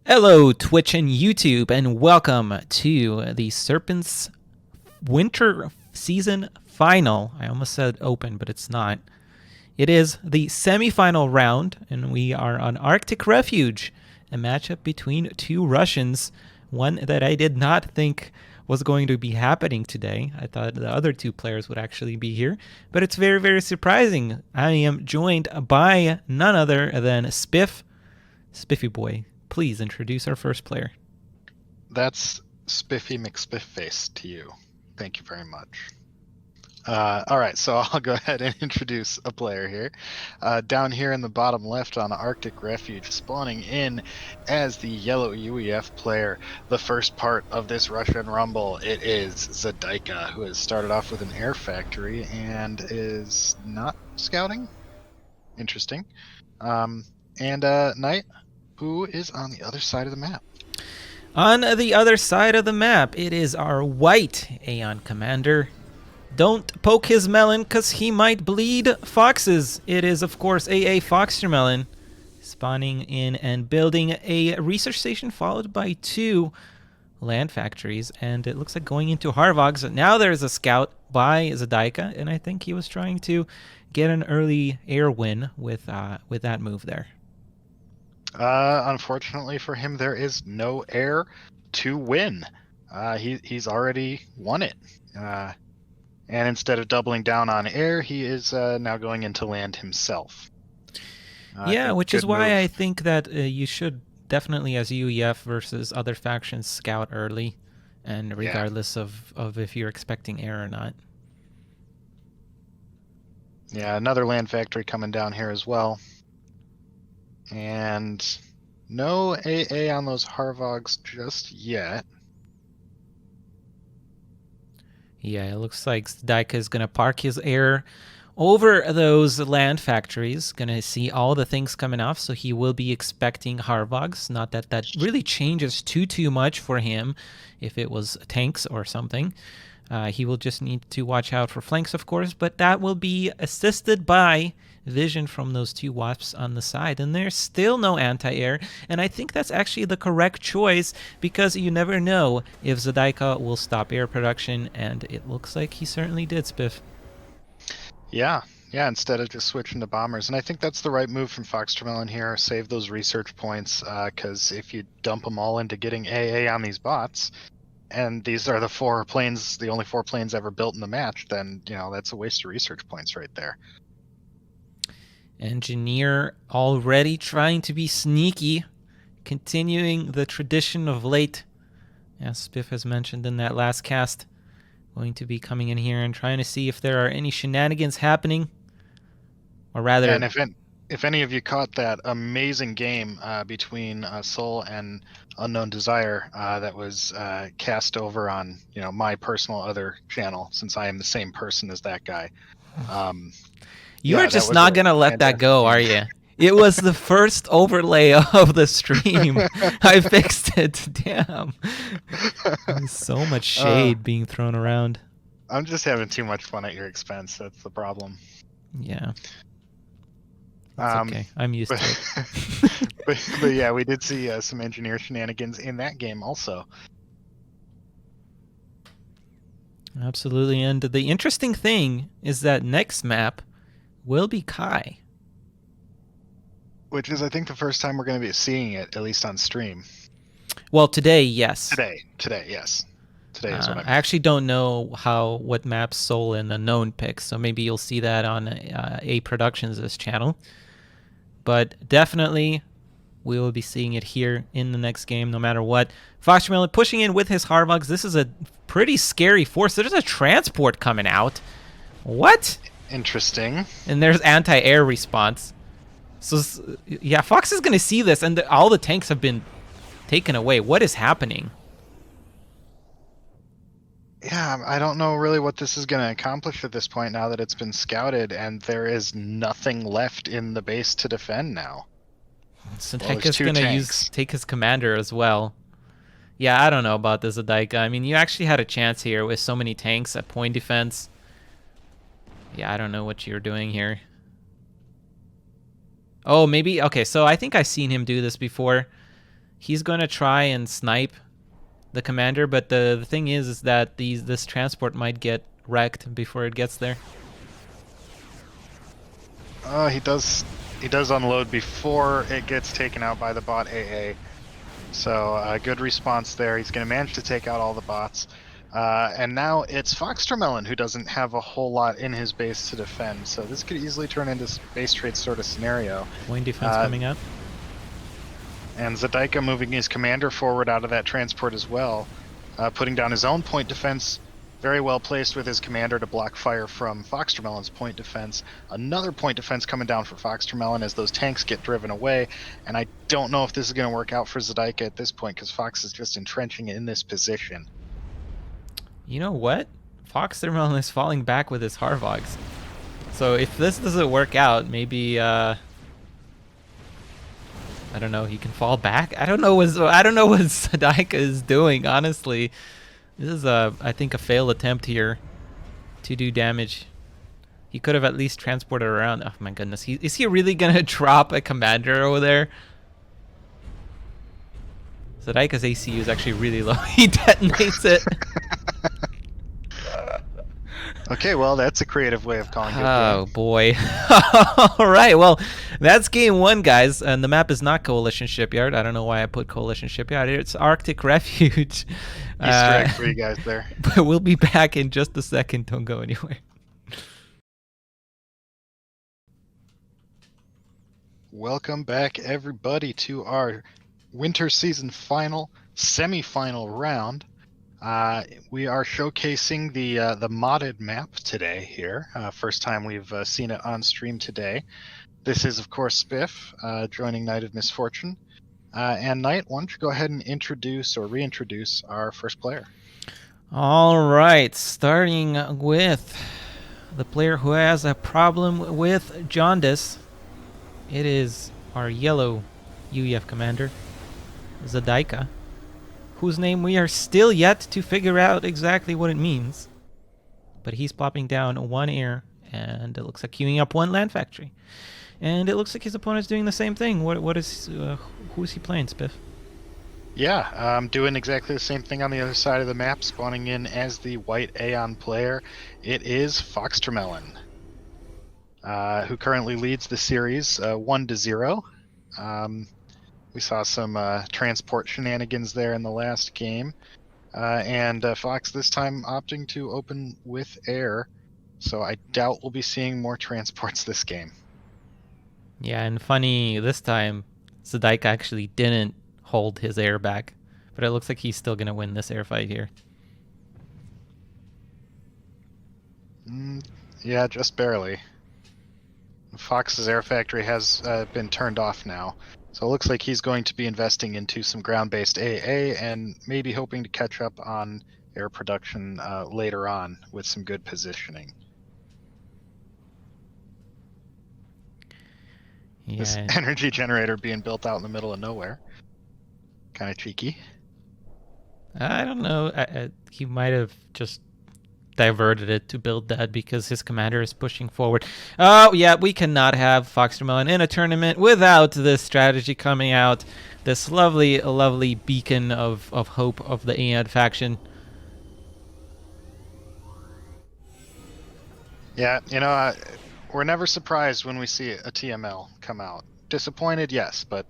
Hello, Twitch and YouTube, and welcome to the Serpents Winter Season Final. I almost said open, but it's not. It is the semifinal round, and we are on Arctic Refuge, a matchup between two Russians, one that I did not think was going to be happening today. I thought the other two players would actually be here, but it's very, very surprising. I am joined by none other than Spiffy Boy. Please introduce our first player. That's Spiffy McSpiffface to you. Thank you very much. All right, so I'll go ahead and introduce a player here. Down here in the bottom left on Arctic Refuge, spawning in as the yellow UEF player, the first part of this Russian Rumble, it is Zadayka, who has started off with an air factory and is not scouting. Interesting. And Nite, who is on the other side of the map. On the other side of the map, it is our white Aeon commander. Don't poke his melon, because he might bleed foxes. It is, of course, AA FoxTermelon, spawning in and building a research station, followed by two land factories, and it looks like going into Harvogs. Now there's a scout by Zadayka, and I think he was trying to get an early air win with that move there. Unfortunately for him, there is no air to win. He's already won it. And instead of doubling down on air, he is now going into land himself. Yeah, which is why move. I think that you should definitely, as UEF versus other factions, scout early, and regardless of if you're expecting air or not. Yeah, another land factory coming down here as well. And no AA on those Harvogs just yet. Yeah, it looks like Zadayka is going to park his air over those land factories. Going to see all the things coming off, so he will be expecting Harvogs. Not that that really changes too much for him if it was tanks or something. He will just need to watch out for flanks, of course, but that will be assisted by vision from those two wasps on the side, and there's still no anti-air, and I think that's actually the correct choice, because you never know if Zadayka will stop air production, and it looks like he certainly did, Spiff. Yeah, instead of just switching to bombers, and I think that's the right move from FoxTermelon here. Save those research points, because if you dump them all into getting AA on these bots, and these are the only four planes ever built in the match, then that's a waste of research points right there. Engineer already trying to be sneaky, continuing the tradition of late, as Spiff has mentioned in that last cast. Going to be coming in here and trying to see if there are any shenanigans happening, or rather... And if any of you caught that amazing game between Soul and Unknown Desire that was cast over on my personal other channel, since I am the same person as that guy. You are just not going to let that go, are you? It was the first overlay of the stream. I fixed it. Damn. There's so much shade being thrown around. I'm just having too much fun at your expense. That's the problem. Yeah. It's okay. I'm used to it. but yeah, we did see some engineer shenanigans in that game also. Absolutely. And the interesting thing is that next map will be Kai. Which is, I think, the first time we're going to be seeing it, at least on stream. Well, today, yes. Today, yes. Today is what I actually don't know what map Soul and Unknown picks, so maybe you'll see that on A Productions' channel. But definitely, we will be seeing it here in the next game, no matter what. FoxTermelon pushing in with his Harvogs. This is a pretty scary force. There's a transport coming out. What? Interesting. And there's anti-air response. So, yeah, Fox is going to see this, and all the tanks have been taken away. What is happening? Yeah, I don't know really what this is going to accomplish at this point now that it's been scouted, and there is nothing left in the base to defend now. So Zadayka's going to take his commander as well. Yeah, I don't know about this, Zadayka. I mean, you actually had a chance here with so many tanks at point defense. Yeah, I don't know what you're doing here. Oh, maybe... Okay, so I think I've seen him do this before. He's going to try and snipe the commander, but the thing is that this transport might get wrecked before it gets there. He does unload before it gets taken out by the bot AA. So a good response there. He's going to manage to take out all the bots. And now it's FoxTermelon who doesn't have a whole lot in his base to defend. So this could easily turn into base trade sort of scenario. Point defense coming up. And Zadayka moving his commander forward out of that transport as well. Putting down his own point defense. Very well placed with his commander to block fire from FoxTermelon's point defense. Another point defense coming down for FoxTermelon as those tanks get driven away. And I don't know if this is going to work out for Zadayka at this point because Fox is just entrenching in this position. You know what? FoxTermelon is falling back with his Harvogs. So if this doesn't work out, maybe I don't know. He can fall back. I don't know what Zadayka is doing. Honestly, this is I think a failed attempt here to do damage. He could have at least transported around. Oh my goodness, is he really gonna drop a commander over there? Zadayka's ACU is actually really low. He detonates it. Okay, well, that's a creative way of calling it. Oh boy. All right, well, that's game one, guys. And the map is not Coalition Shipyard. I don't know why I put Coalition Shipyard here. It's Arctic Refuge. Easter egg for you guys there. But we'll be back in just a second. Don't go anywhere. Welcome back, everybody, to our winter season final, semi-final round. We are showcasing the modded map today here. First time we've seen it on stream today. This is, of course, Spiff joining Nite of Misfortune. And Nite, why don't you go ahead and introduce or reintroduce our first player? All right, starting with the player who has a problem with jaundice. It is our yellow UEF commander, Zadayka, whose name we are still yet to figure out exactly what it means. But he's popping down one air, and it looks like queuing up one land factory. And it looks like his opponent's doing the same thing. Who's he playing, Spiff? Yeah, I'm doing exactly the same thing on the other side of the map, spawning in as the white Aeon player. It is FoxTermelon, who currently leads the series 1-0. We saw some transport shenanigans there in the last game. And Fox this time opting to open with air. So I doubt we'll be seeing more transports this game. Yeah, and funny, this time, Zadayka actually didn't hold his air back. But it looks like he's still going to win this air fight here. Yeah, just barely. Fox's air factory has been turned off now. So it looks like he's going to be investing into some ground-based AA and maybe hoping to catch up on air production later on with some good positioning. Yeah. This energy generator being built out in the middle of nowhere. Kind of cheeky. I don't know. He might have just diverted it to build that because his commander is pushing forward. Oh, yeah, we cannot have FoxTermelon in a tournament without this strategy coming out. This lovely, lovely beacon of hope of the Aeon faction. Yeah, you know, we're never surprised when we see a TML come out. Disappointed, yes, but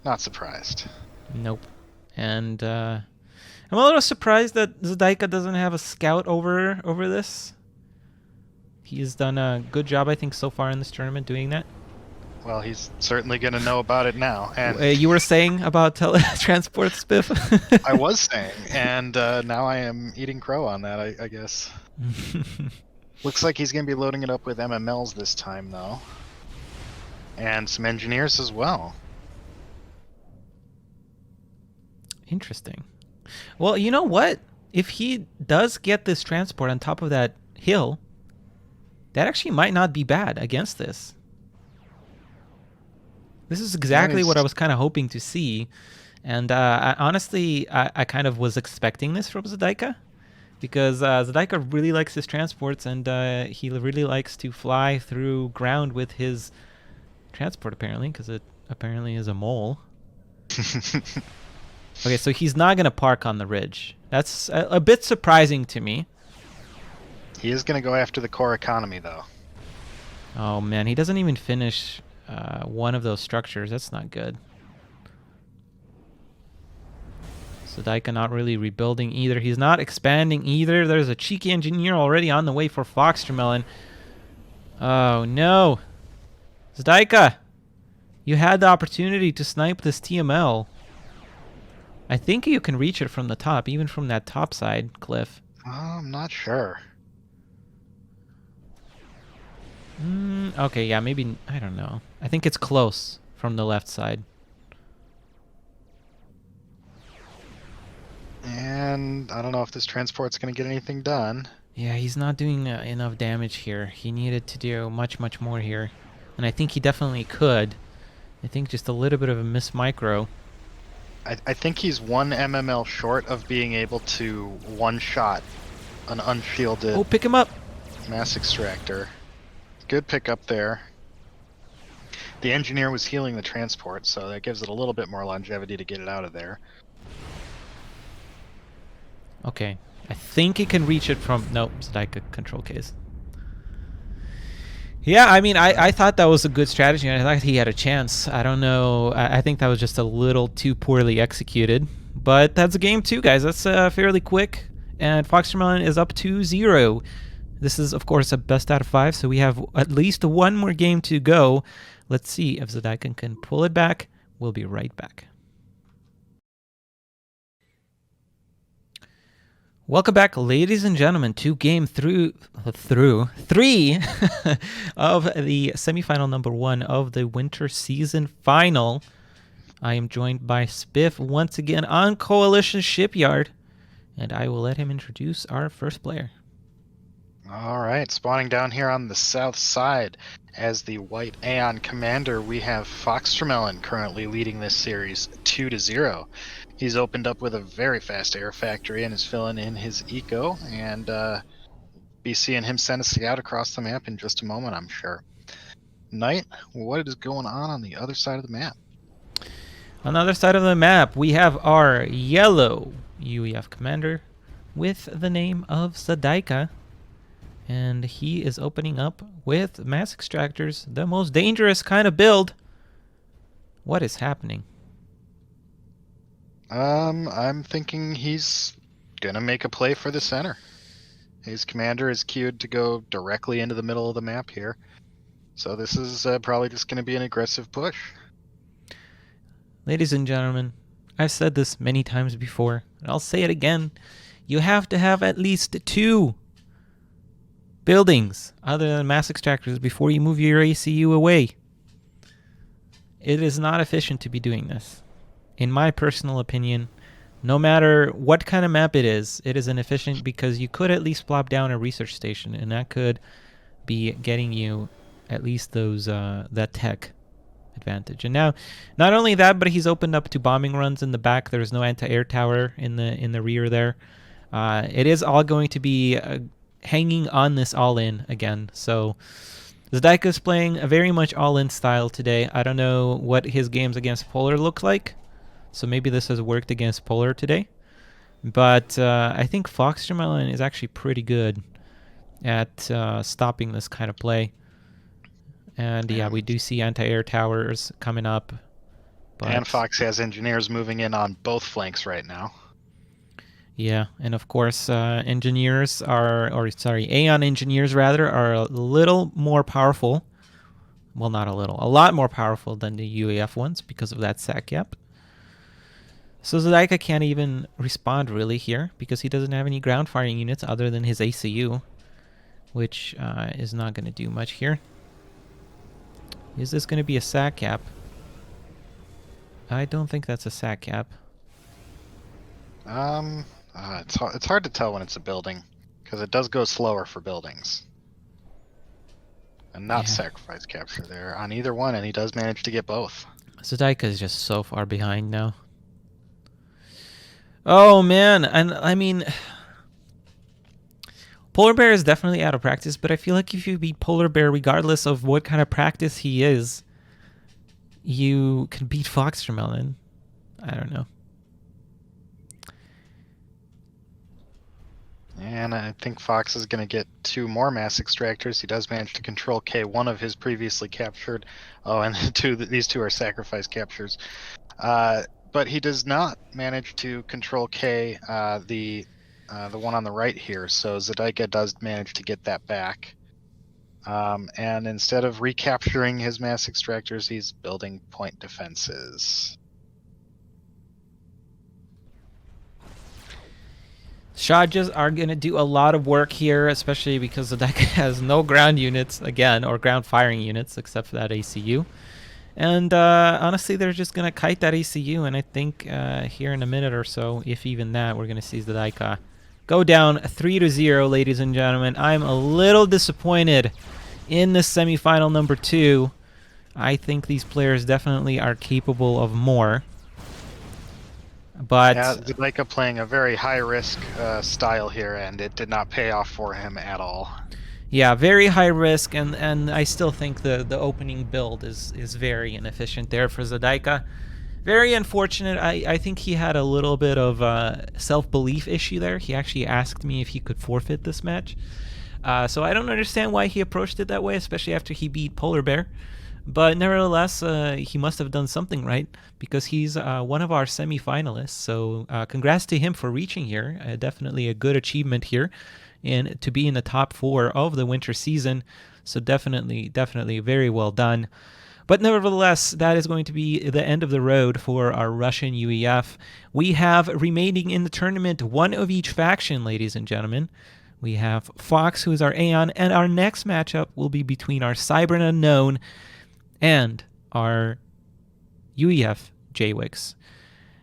not surprised. Nope. And I'm a little surprised that Zadayka doesn't have a scout over this. He's done a good job, I think, so far in this tournament doing that. Well, he's certainly going to know about it now. And you were saying about teletransport, Spiff? I was saying, and now I am eating crow on that, I guess. Looks like he's going to be loading it up with MMLs this time, though. And some engineers as well. Interesting. Well, you know what? If he does get this transport on top of that hill, that actually might not be bad against this. This is exactly what I was kind of hoping to see. And honestly, I kind of was expecting this from Zadayka. Because Zadayka really likes his transports, and he really likes to fly through ground with his transport, apparently, because it apparently is a mole. Okay, so he's not going to park on the ridge. That's a bit surprising to me. He is going to go after the core economy, though. Oh, man, he doesn't even finish one of those structures. That's not good. Zadayka not really rebuilding either. He's not expanding either. There's a cheeky engineer already on the way for FoxTermelon. Oh, no. Zadayka, you had the opportunity to snipe this TML. I think you can reach it from the top, even from that top side cliff. I'm not sure. Okay, yeah, maybe, I don't know. I think it's close from the left side. And I don't know if this transport's going to get anything done. Yeah, he's not doing enough damage here. He needed to do much, much more here. And I think he definitely could. I think just a little bit of a miss micro. I think he's 1 MML short of being able to one-shot an unshielded Oh, pick him up! mass extractor. Good pickup there. The engineer was healing the transport, so that gives it a little bit more longevity to get it out of there. Okay. I think he can reach it from... Nope, Zadayka control case. Yeah, I mean, I thought that was a good strategy. I thought he had a chance. I don't know. I think that was just a little too poorly executed. But that's a game too, guys. That's fairly quick. And FoxTermelon is up 2-0. This is, of course, a best out of 5, so we have at least one more game to go. Let's see if Zadayka can pull it back. We'll be right back. Welcome back, ladies and gentlemen, to game three of the semifinal number 1 of the winter season final. I am joined by Spiff once again on Coalition Shipyard, and I will let him introduce our first player. All right, spawning down here on the south side as the White Aeon Commander, we have FoxTermelon currently leading this series 2-0. He's opened up with a very fast air factory and is filling in his eco, and be seeing him send a scout across the map in just a moment, I'm sure. Nite, what is going on the other side of the map? On the other side of the map, we have our yellow UEF commander with the name of Zadayka. And he is opening up with mass extractors, the most dangerous kind of build. What is happening? I'm thinking he's gonna make a play for the center. His commander is queued to go directly into the middle of the map here. So this is probably just gonna be an aggressive push. Ladies and gentlemen, I've said this many times before, and I'll say it again. You have to have at least 2 buildings other than mass extractors before you move your ACU away. It is not efficient to be doing this. In my personal opinion, no matter what kind of map it is inefficient because you could at least plop down a research station, and that could be getting you at least those that tech advantage. And now, not only that, but he's opened up to bombing runs in the back. There's no anti-air tower in the rear there. It is all going to be hanging on this all-in again. So Zadayka is playing a very much all-in style today. I don't know what his games against Polar look like, so maybe this has worked against Polar today. But I think FoxTermelon is actually pretty good at stopping this kind of play. And yeah, we do see anti-air towers coming up. But And Fox has engineers moving in on both flanks right now. yeah, and of course, engineers are, or sorry, Aeon engineers rather, are a little more powerful. Well, not a little, a lot more powerful than the UAF ones because of that sack gap. So Zadayka can't even respond really here because he doesn't have any ground firing units other than his ACU, which is not going to do much here. Is this going to be a sack gap? I don't think that's a sack gap. It's hard to tell when it's a building, because it does go slower for buildings. And not sacrifice capture there on either one, and he does manage to get both. Zadayka is just so far behind now. Oh man, and I mean, Polar Bear is definitely out of practice, but I feel like if you beat Polar Bear, regardless of what kind of practice he is, you can beat FoxTermelon. I don't know. And I think Fox is going to get 2 more mass extractors. He does manage to control K, one of his previously captured. Oh, and these two are sacrifice captures. But he does not manage to control K, the one on the right here. So Zadayka does manage to get that back. And instead of recapturing his mass extractors, he's building point defenses. Shajas are going to do a lot of work here, especially because the deck has no ground units, again, or ground firing units, except for that ACU. And honestly, they're just going to kite that ACU, and I think here in a minute or so, if even that, we're going to see Zadayka go down 3-0, ladies and gentlemen. I'm a little disappointed in the semifinal number 2. I think these players definitely are capable of more. But yeah, Zadayka playing a very high-risk style here, and it did not pay off for him at all. Yeah, very high risk, and I still think the opening build is very inefficient there for Zadayka. Very unfortunate. I think he had a little bit of a self-belief issue there. He actually asked me if he could forfeit this match. So I don't understand why he approached it that way, especially after he beat Polar Bear. But nevertheless, he must have done something right, because he's one of our semi-finalists. So congrats to him for reaching here. Definitely a good achievement here, and to be in the top 4 of the winter season. So definitely very well done. But nevertheless, that is going to be the end of the road for our Russian UEF. We have remaining in the tournament 1 of each faction, ladies and gentlemen. We have Fox, who is our Aeon, and our next matchup will be between our Cyber Unknown and our UEF JWIX.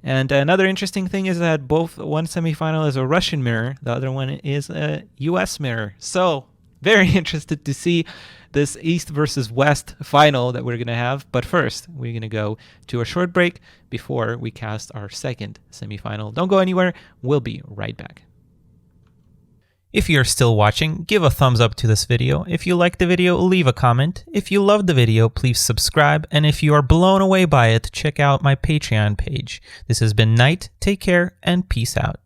And another interesting thing is that both one semifinal is a Russian mirror, the other one is a US mirror. So very interested to see this East versus West final that we're going to have. But first, we're going to go to a short break before we cast our second semifinal. Don't go anywhere. We'll be right back. If you're still watching, give a thumbs up to this video. If you liked the video, leave a comment. If you loved the video, please subscribe. And if you are blown away by it, check out my Patreon page. This has been Nite. Take care and peace out.